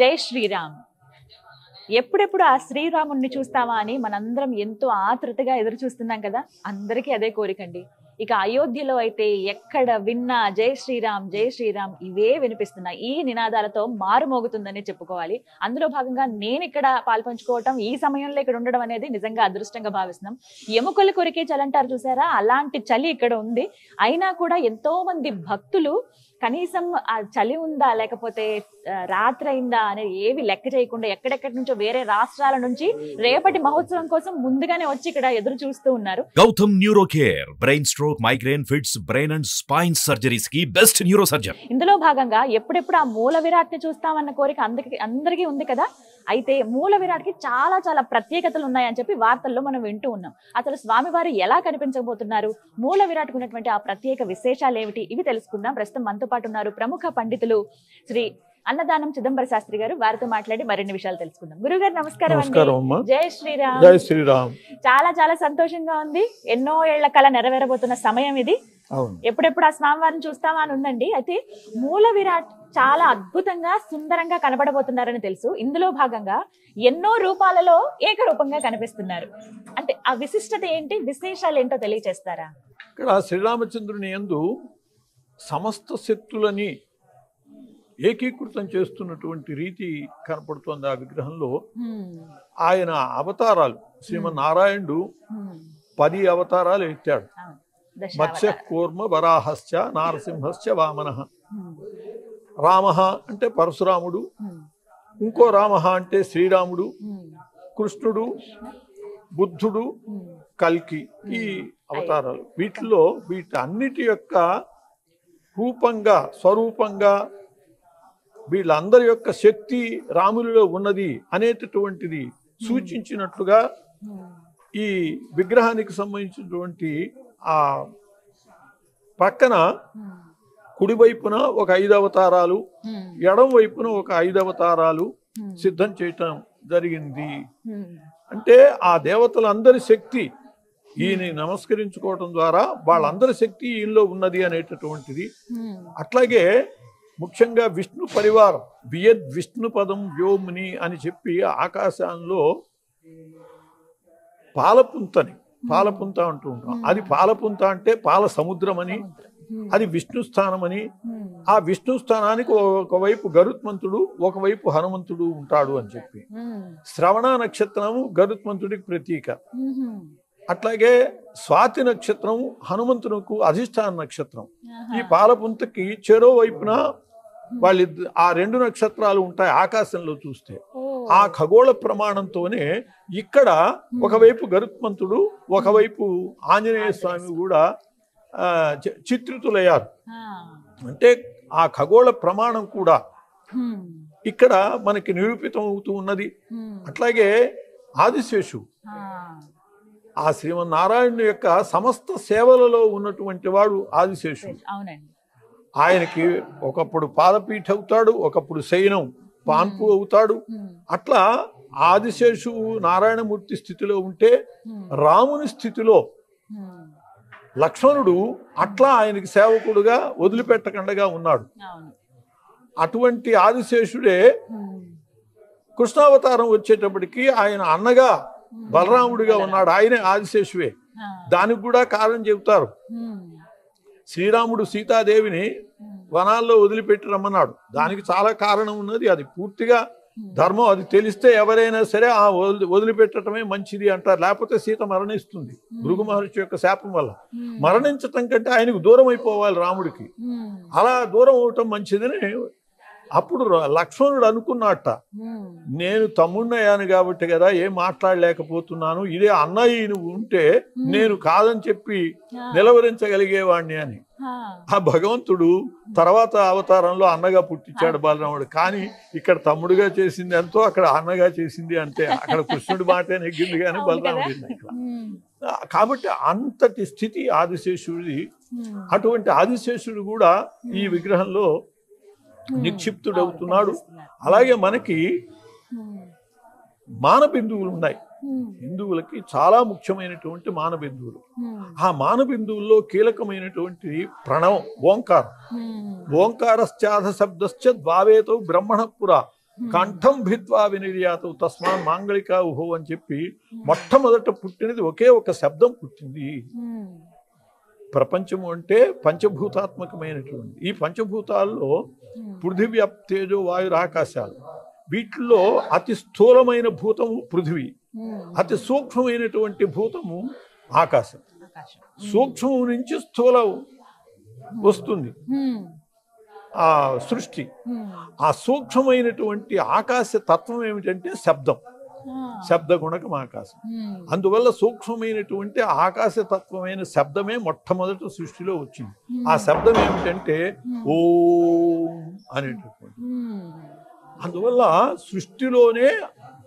జై శ్రీరామ్. ఎప్పుడెప్పుడు ఆ శ్రీరాముణ్ణి చూస్తావా అని మనందరం ఎంతో ఆతృతగా ఎదురు చూస్తున్నాం కదా. అందరికీ అదే కోరికండి. ఇక అయోధ్యలో అయితే ఎక్కడ విన్నా జై శ్రీరామ్ జై శ్రీరామ్ ఇవే వినిపిస్తున్నాయి. ఈ నినాదాలతో మారుమోగుతుందని చెప్పుకోవాలి. అందులో భాగంగా నేను ఇక్కడ పాల్పంచుకోవటం, ఈ సమయంలో ఇక్కడ ఉండడం అనేది నిజంగా అదృష్టంగా భావిస్తున్నాం. ఎముకలు కొరికే చలి అంటారు చూసారా, అలాంటి చలి ఇక్కడ ఉంది. అయినా కూడా ఎంతో మంది భక్తులు కనీసం ఆ చలి ఉందా లేకపోతే రాత్రి అయిందా అనేది ఏవి లెక్క చేయకుండా ఎక్కడెక్కడి నుంచో వేరే రాష్ట్రాల నుంచి రేపటి మహోత్సవం కోసం ముందుగానే వచ్చి ఇక్కడ ఎదురు చూస్తూ ఉన్నారు. Gautam neuro care, brain stroke, migraine, fits, brain and spine surgeries కి బెస్ట్ న్యూరో సర్జన్. ఇందులో భాగంగా ఎప్పుడెప్పుడు ఆ మూల విరాట్ ని చూస్తామన్న కోరిక అందరికీ ఉంది కదా. అయితే మూల విరాట్ కి చాలా చాలా ప్రత్యేకతలు ఉన్నాయని చెప్పి వార్తల్లో మనం వింటూ ఉన్నాం. అసలు స్వామివారు ఎలా కనిపించబోతున్నారు, మూల విరాట్ ఉన్నటువంటి ఆ ప్రత్యేక విశేషాలు ఏమిటి, ఇవి తెలుసుకుందాం. ప్రస్తుతం మనతో పాటు ఉన్నారు ప్రముఖ పండితులు శ్రీ అన్నదానం చిదంబర శాస్త్రి గారు. వారితో మాట్లాడి మరిన్ని విషయాలు తెలుసుకుందాం. గురుగారు నమస్కారం అండి. జై శ్రీరామ్. జై శ్రీరామ్. చాలా చాలా సంతోషంగా ఉంది. ఎన్నో ఏళ్ల కళ నెరవేరబోతున్న సమయం ఇది. ఎప్పుడెప్పుడు ఆ స్వామివారిని చూస్తామా అని ఉందండి. అయితే మూల విరాట్ చాలా అద్భుతంగా సుందరంగా కనబడబోతున్నారని తెలుసు. ఇందులో భాగంగా ఎన్నో రూపాలలో ఏకరూపంగా కనిపిస్తున్నారు. అంటే ఆ విశిష్టత ఏంటి, విశేషాలు ఏంటో తెలియచేస్తారా? ఇక్కడ శ్రీరామచంద్రుని యందు సమస్త శక్తులని ఏకీకృతం చేస్తున్నటువంటి రీతి కనపడుతోంది ఆ విగ్రహంలో. ఆయన అవతారాలు, శ్రీమన్నారాయణుడు 10 అవతారాలు ఎత్తాడు. మత్స్య కూర్మ వరాహస్య నారసింహస్య వామనః. రామ అంటే పరశురాముడు, ఇంకో రామ అంటే శ్రీరాముడు, కృష్ణుడు, బుద్ధుడు, కల్కి. ఈ అవతారాలు వీటిలో వీటన్నిటి యొక్క రూపంగా స్వరూపంగా వీళ్ళందరి యొక్క శక్తి రాములలో ఉన్నది అనేటటువంటిది సూచించినట్లుగా ఈ విగ్రహానికి సంబంధించినటువంటి ఆ పక్కన కుడివైపున ఒక 5 అవతారాలు, ఎడం వైపున ఒక 5 అవతారాలు సిద్ధం చేయటం జరిగింది. అంటే ఆ దేవతలందరి శక్తి ఈయన నమస్కరించుకోవటం ద్వారా వాళ్ళందరి శక్తి ఈయనలో ఉన్నది అనేటటువంటిది. అట్లాగే ముఖ్యంగా విష్ణు పరివారం, వియద్ విష్ణు పదం వ్యోమ్ని అని చెప్పి ఆకాశంలో పాలపుంత అంటూ ఉంటాం. అది పాలపుంత అంటే పాల సముద్రం అని, అది విష్ణు స్థానం అని. ఆ విష్ణు స్థానానికి ఒకవైపు గరుత్మంతుడు, ఒకవైపు హనుమంతుడు ఉంటాడు అని చెప్పి. శ్రవణ నక్షత్రము గరుత్మంతుడికి ప్రతీక. అట్లాగే స్వాతి నక్షత్రం హనుమంతునికి అధిష్టాన నక్షత్రం. ఈ పాలపుంతకి చెరో వైపున ఆ 2 నక్షత్రాలు ఉంటాయి ఆకాశంలో చూస్తే. ఆ ఖగోళ ప్రమాణంతోనే ఇక్కడ ఒకవైపు గరుత్మంతుడు, ఒకవైపు ఆంజనేయ స్వామి కూడా చిత్రితులయ్యారు. అంటే ఆ ఖగోళ ప్రమాణం కూడా ఇక్కడ మనకి నిరూపితం అవుతూ ఉన్నది. అట్లాగే ఆదిశేషు ఆ శ్రీమన్నారాయణుని యొక్క సమస్త సేవలలో ఉన్నటువంటి వాడు ఆదిశేషుడు. ఆయనకి ఒకప్పుడు పాదపీఠ అవుతాడు, ఒకప్పుడు శయనం పాన్పు అవుతాడు. అట్లా ఆదిశేషు నారాయణమూర్తి స్థితిలో ఉంటే రాముని స్థితిలో లక్ష్మణుడు అట్లా ఆయనకి సేవకుడుగా వదిలిపెట్టకుండా ఉన్నాడు. అటువంటి ఆదిశేషుడే కృష్ణావతారం వచ్చేటప్పటికి ఆయన అన్నగా బలరాముడిగా ఉన్నాడు. ఆయనే ఆదిశేషువే. దానికి కూడా కారణం చెబుతారు. శ్రీరాముడు సీతాదేవిని వనాల్లో వదిలిపెట్టి రమ్మన్నాడు. దానికి చాలా కారణం ఉన్నది. అది పూర్తిగా ధర్మం. అది తెలిస్తే ఎవరైనా సరే ఆ వదిలిపెట్టడమే మంచిది అంటారు. లేకపోతే సీత మరణిస్తుంది భృగు మహర్షి యొక్క శాపం వల్ల. మరణించటం కంటే ఆయనకు దూరం అయిపోవాలి రాముడికి. అలా దూరం అవటం మంచిదని అప్పుడు లక్ష్మణుడు అనుకున్నట్ట, నేను తమ్ముడినయ్యాను కాబట్టి కదా ఏం మాట్లాడలేకపోతున్నాను, ఇదే అన్నయ్య నువ్వు ఉంటే నేను కాదని చెప్పి నిలవరించగలిగేవాడిని అని. ఆ భగవంతుడు తర్వాత అవతారంలో అన్నగా పుట్టించాడు బలరాముడు. కానీ ఇక్కడ తమ్ముడుగా చేసింది ఎంతో, అక్కడ అన్నగా చేసింది అంటే అక్కడ కృష్ణుడి మాటే నెగ్గింది కానీ బలరాముడి. కాబట్టి అంతటి స్థితి ఆదిశేషుడి. అటువంటి ఆదిశేషుడు కూడా ఈ విగ్రహంలో నిక్షిప్తుడవుతున్నాడు. అలాగే మనకి మానబిందువులు ఉన్నాయి. హిందువులకి చాలా ముఖ్యమైనటువంటి మానబిందువులు. ఆ మానబిందువుల్లో కీలకమైనటువంటి ప్రణవం ఓంకారం. ఓంకారశ్చాధ శబ్దశ్చ ద్వావేతో బ్రహ్మణ పుర కంఠం భిత్వా వినిర్యాత తస్మాన్ మాంగళికా ఉహో అని చెప్పి మొట్టమొదట పుట్టినది ఒకే ఒక శబ్దం పుట్టింది. ప్రపంచము అంటే పంచభూతాత్మకమైనటువంటి ఈ పంచభూతాల్లో పృథివీ, తేజో, వాయు, ఆకాశాలు, వీటిల్లో అతి స్థూలమైన భూతము పృథివీ, అతి సూక్ష్మమైనటువంటి భూతము ఆకాశం. సూక్ష్మం నుంచి స్థూలం వస్తుంది ఆ సృష్టి. ఆ సూక్ష్మమైనటువంటి ఆకాశ తత్వం ఏమిటంటే శబ్దం, శబ్ద గుణకం ఆకాశం. అందువల్ల సూక్ష్మమైనటువంటి ఆకాశ తత్వమైన శబ్దమే మొట్టమొదటి సృష్టిలో వచ్చింది. ఆ శబ్దం ఏమిటంటే ఓం అనేటటువంటి. అందువల్ల సృష్టిలోనే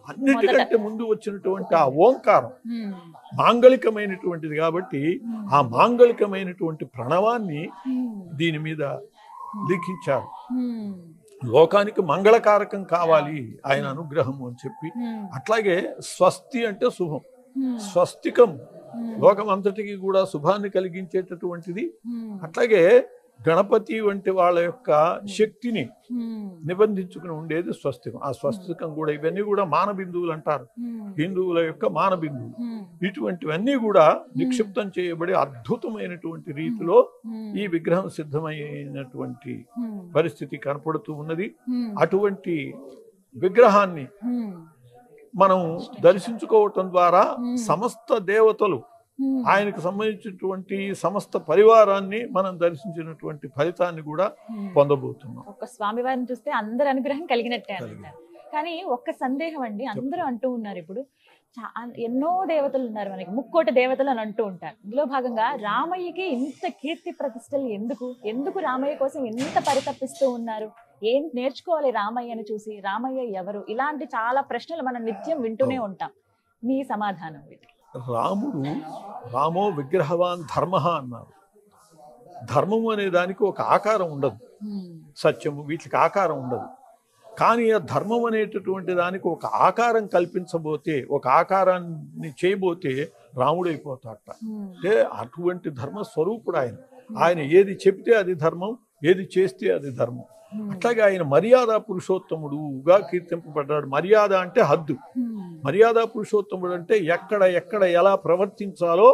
అన్నిటికంటే ముందు వచ్చినటువంటి ఆ ఓంకారం మాంగళికమైనటువంటిది కాబట్టి ఆ మాంగళికమైనటువంటి ప్రణవాన్ని దీని మీద లిఖించారు. లోకానికి మంగళకారకం కావాలి ఆయన అనుగ్రహము అని చెప్పి. అట్లాగే స్వస్తి అంటే శుభం, స్వస్తికం లోకం అంతటికి కూడా శుభాన్ని కలిగించేటటువంటిది. అట్లాగే గణపతి వంటి వాళ్ళ యొక్క శక్తిని నిబంధించుకుని ఉండేది స్వస్తికం. ఆ స్వస్తికం కూడా ఇవన్నీ కూడా మానబిందువులు అంటారు, హిందువుల యొక్క మానబిందువులు. ఇటువంటివన్నీ కూడా నిక్షిప్తం చేయబడి అద్భుతమైనటువంటి రీతిలో ఈ విగ్రహం సిద్ధమైనటువంటి పరిస్థితి కనపడుతూ ఉన్నది. అటువంటి విగ్రహాన్ని మనం దర్శించుకోవటం ద్వారా సమస్త దేవతలు, ఆయనకు సంబంధించినటువంటి సమస్త పరివారాన్ని మనం దర్శించినటువంటి ఫలితాన్ని కూడా పొందబోతున్నాం. ఒక స్వామివారిని చూస్తే అందరి అనుగ్రహం కలిగినట్టే అంటారు. కానీ ఒక్క సందేహం అండి, అందరూ అంటూ ఉన్నారు ఇప్పుడు ఎన్నో దేవతలు ఉన్నారు మనకి, 3,000,000 దేవతలు అని అంటూ ఉంటారు. ఇందులో భాగంగా రామయ్యకి ఇంత కీర్తి ప్రతిష్టలు ఎందుకు రామయ్య కోసం ఎంత పరితపిస్తూ ఉన్నారు? ఏం నేర్చుకోవాలి రామయ్యని చూసి? రామయ్య ఎవరు? ఇలాంటి చాలా ప్రశ్నలు మనం నిత్యం వింటూనే ఉంటాం. మీ సమాధానం వీటికి? రామో విగ్రహవాన్ ధర్మ అన్నారు. ధర్మము అనే దానికి ఒక ఆకారం ఉండదు, సత్యము వీటికి ఆకారం ఉండదు. కానీ ఆ ధర్మం అనేటటువంటి దానికి ఒక ఆకారం కల్పించబోతే, ఒక ఆకారాన్ని చేయబోతే రాముడైపోతాడట. అంటే అటువంటి ధర్మ స్వరూపుడు ఆయన. ఆయన ఏది చెప్తే అది ధర్మం, ఏది చేస్తే అది ధర్మం. అట్లాగే ఆయన మర్యాద పురుషోత్తముడుగా కీర్తింపబడ్డాడు. మర్యాద అంటే హద్దు, మర్యాద పురుషోత్తముడు అంటే ఎక్కడ ఎలా ప్రవర్తించాలో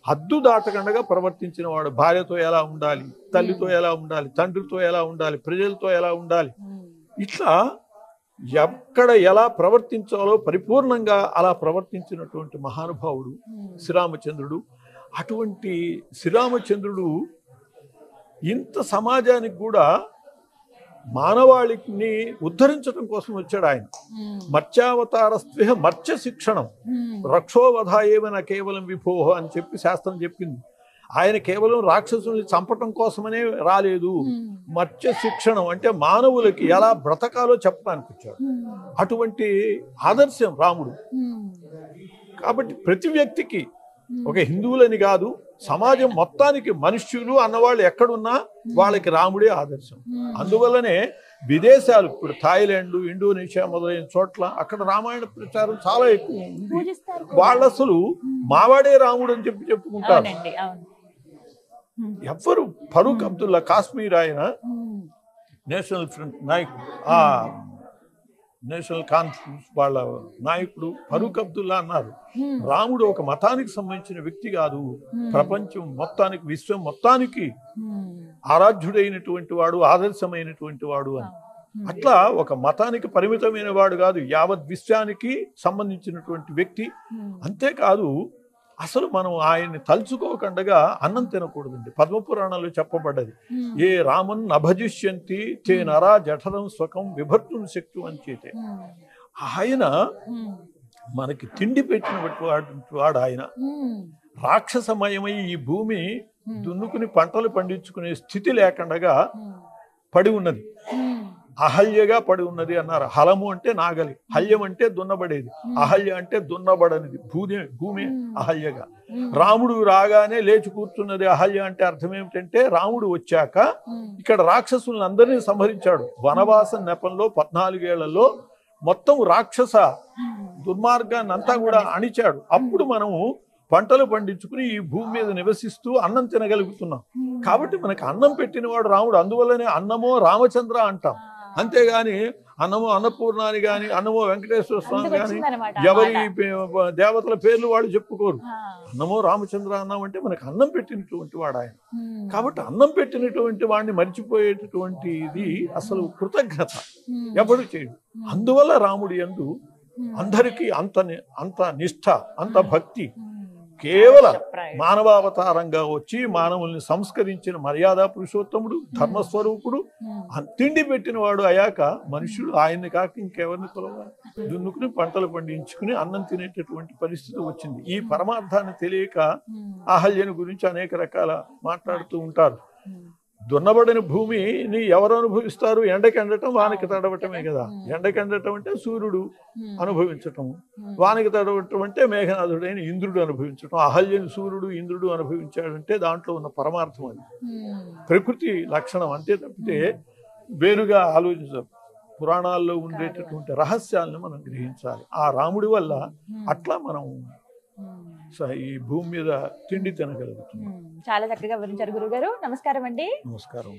హద్దు దాటకుండా ప్రవర్తించిన వాడు. భార్యతో ఎలా ఉండాలి, తల్లితో ఎలా ఉండాలి, తండ్రితో ఎలా ఉండాలి, ప్రజలతో ఎలా ఉండాలి, ఇట్లా ఎక్కడ ఎలా ప్రవర్తించాలో పరిపూర్ణంగా అలా ప్రవర్తించినటువంటి మహానుభావుడు శ్రీరామచంద్రుడు. అటువంటి శ్రీరామచంద్రుడు ఇంత సమాజానికి కూడా మానవాళిని ఉద్ధరించడం కోసం వచ్చాడు ఆయన. మత్స్యావతారస్త్వేహ మత్స్య శిక్షణం రక్షోవధ ఏమైనా కేవలం విభోహ అని చెప్పి శాస్త్రం చెప్పింది. ఆయన కేవలం రాక్షసుల్ని చంపటం కోసమనే రాలేదు. మత్స్య శిక్షణం అంటే మానవులకి ఎలా బ్రతకాలో చెప్పడానికి వచ్చాడు. అటువంటి ఆదర్శం రాముడు. కాబట్టి ప్రతి వ్యక్తికి, ఒక హిందువులని కాదు, సమాజం మొత్తానికి మనుష్యులు అన్నవాళ్ళు ఎక్కడున్నా వాళ్ళకి రాముడే ఆదర్శం. అందువల్లనే విదేశాలు, ఇప్పుడు థాయిలాండ్, ఇండోనేషియా మొదలైన చోట్ల అక్కడ రామాయణ ప్రచారం చాలా ఎక్కువ ఉంది. వాళ్ళు అసలు మావాడే రాముడు అని చెప్పి చెప్పుకుంటారు. ఎవ్వరు ఫరూక్ అబ్దుల్లా కాశ్మీర్ ఆయన నేషనల్ ఫ్రంట్ నాయకుడు, ఆ నేషనల్ కాన్ఫరెన్స్ వాళ్ళ నాయకుడు ఫరూక్ అబ్దుల్లా అన్నారు, రాముడు ఒక మతానికి సంబంధించిన వ్యక్తి కాదు, ప్రపంచం మొత్తానికి, విశ్వం మొత్తానికి ఆరాధ్యుడైనటువంటి వాడు, ఆదర్శమైనటువంటి వాడు అని. అట్లా ఒక మతానికి పరిమితమైన వాడు కాదు, యావత్ విశ్వానికి సంబంధించినటువంటి వ్యక్తి. అంతేకాదు అసలు మనం ఆయన్ని తలుచుకోకుండా అన్నం తినకూడదండి. పద్మపురాణంలో చెప్పబడ్డది, ఏ రామన్ అభజిష్యంతి తే నరా జఠరం స్వకం విభర్తుం శక్తి అని చేతే. ఆయన మనకి తిండి పెట్టినటువంటి వాడు ఆయన. రాక్షసమయమై ఈ భూమి దున్నుకుని పంటలు పండించుకునే స్థితి లేకుండా పడి ఉన్నది, అహల్యగా పడి ఉన్నది అన్నారు. హలము అంటే నాగలి, హల్యం అంటే దున్నబడేది, అహల్య అంటే దున్నబడనిది భూమి అహల్యగా. రాముడు రాగానే లేచి కూర్చున్నది అహల్య అంటే అర్థం ఏమిటంటే, రాముడు వచ్చాక ఇక్కడ రాక్షసులను అందరినీ సంహరించాడు. వనవాస నెపంలో 14 ఏళ్లలో మొత్తం రాక్షస దుర్మార్గాన్ని అంతా కూడా అణిచాడు. అప్పుడు మనము పంటలు పండించుకుని ఈ భూమి మీద నివసిస్తూ అన్నం తినగలుగుతున్నాం. కాబట్టి మనకు అన్నం పెట్టినవాడు రాముడు. అందువల్లనే అన్నమో రామచంద్ర అంటాం. అంతేగాని అన్నమో అన్నపూర్ణాని గాని అన్నమో వెంకటేశ్వర స్వామి అందుకు గాని వచ్చిందనమాట ఎవరి దేవతల పేర్లు వాళ్ళు చెప్పుకోరు. అన్నమో రామచంద్ర అన్నం అంటే మనకు అన్నం పెట్టినటువంటి వాడు ఆయన. కాబట్టి అన్నం పెట్టినటువంటి వాడిని మర్చిపోయేటటువంటి ఇది అసలు కృతజ్ఞత ఎవడు చేయడు. అందువల్ల రాముడి యందు అందరికీ అంత నిష్ఠ, అంత భక్తి. కేవలం మానవావతారంగా వచ్చి మానవుల్ని సంస్కరించిన మర్యాద పురుషోత్తముడు, ధర్మస్వరూపుడు, తిండి పెట్టిన వాడు అయ్యాక మనుషుడు ఆయన్ని కాక ఇంకెవరిని కొలవాలి? దున్నుకుని పంటలు పండించుకుని అన్నం తినేటటువంటి పరిస్థితి వచ్చింది. ఈ పరమార్థాన్ని తెలియక అహల్యని గురించి అనేక రకాల మాట్లాడుతూ ఉంటారు. దున్నబడిన భూమిని ఎవరు అనుభవిస్తారు? ఎండకెండటం, వానకి తడవటమే కదా. ఎండకెండటం అంటే సూర్యుడు అనుభవించటం, వానకి తడవటం అంటే మేఘనాథుడైన ఇంద్రుడు అనుభవించటం. అహల్యని సూర్యుడు, ఇంద్రుడు అనుభవించాడంటే దాంట్లో ఉన్న పరమార్థం అది, ప్రకృతి లక్షణం అంతే తప్పితే వేరుగా ఆలోచించాలి. పురాణాల్లో ఉండేటటువంటి రహస్యాలను మనం గ్రహించాలి. ఆ రాముడి వల్ల అట్లా మనం ఈ భూమి మీద తిండి తినగలుగుతున్నాం. చాలా చక్కగా వివరించారు గురుగారు. నమస్కారం అండి. నమస్కారం.